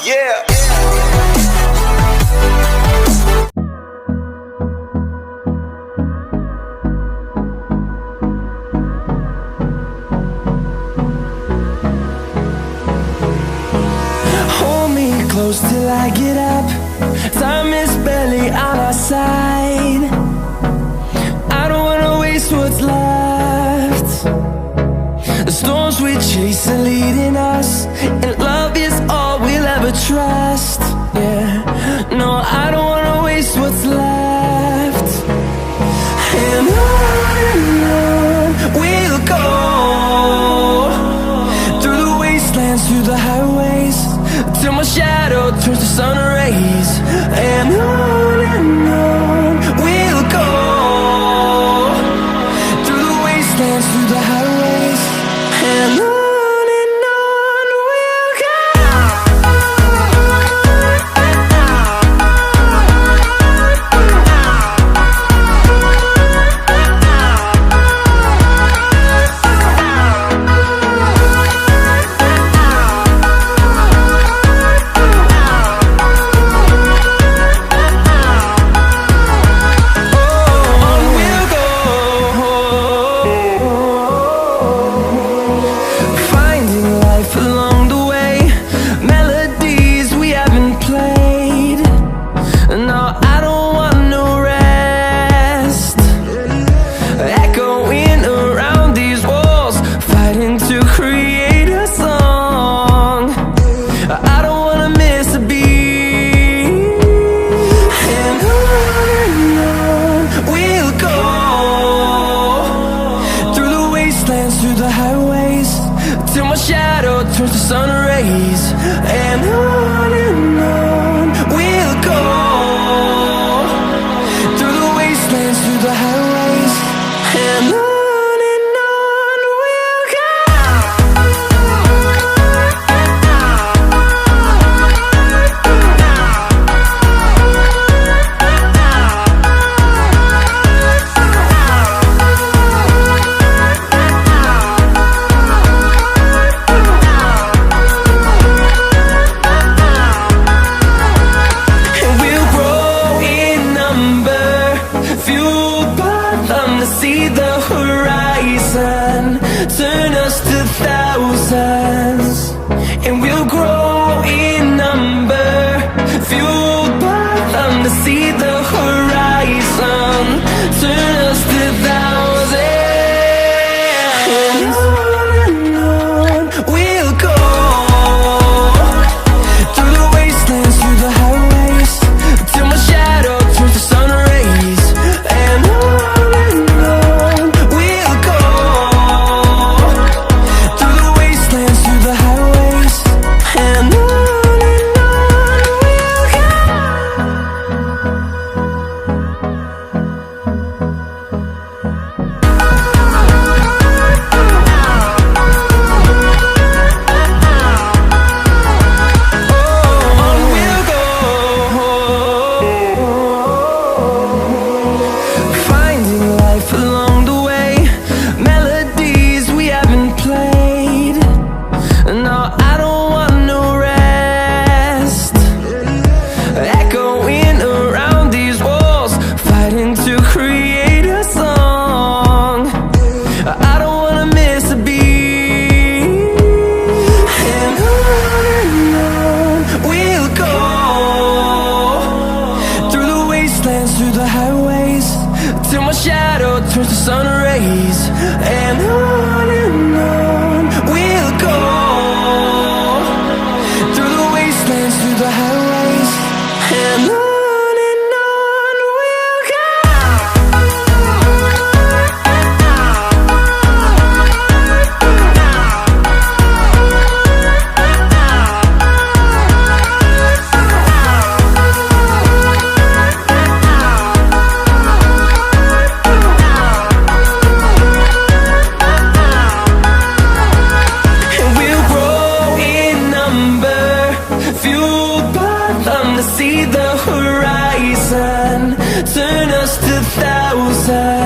Yeah. Hold me close till I get up. Time is barely on our side. I don't wanna waste what's left. The storms we chase are leading us, and love is all we'll ever trust. Yeah, no, I don't wanna waste what's left. And on we'll go, through the wastelands, through the highways, till my shadow turns to sun rays. And on we'll go, through the wastelands, through the highways, and on we'll go. Through the highways, till my shadow turns to sun rays. And on we'll go, through the wastelands, through the highways, and on we'll go. See the horizon turn us to thousands, and we'll grow in number, fueled by them. To see the horizon turn us to thousands, and on we'll go, through the wastelands, through the highways, till my shadow turns to sun rays. And on through the highways, till my shadow turns to sun rays. And on we'll go, through the wastelands, through the highways, and on. See the horizon turn us to thousands.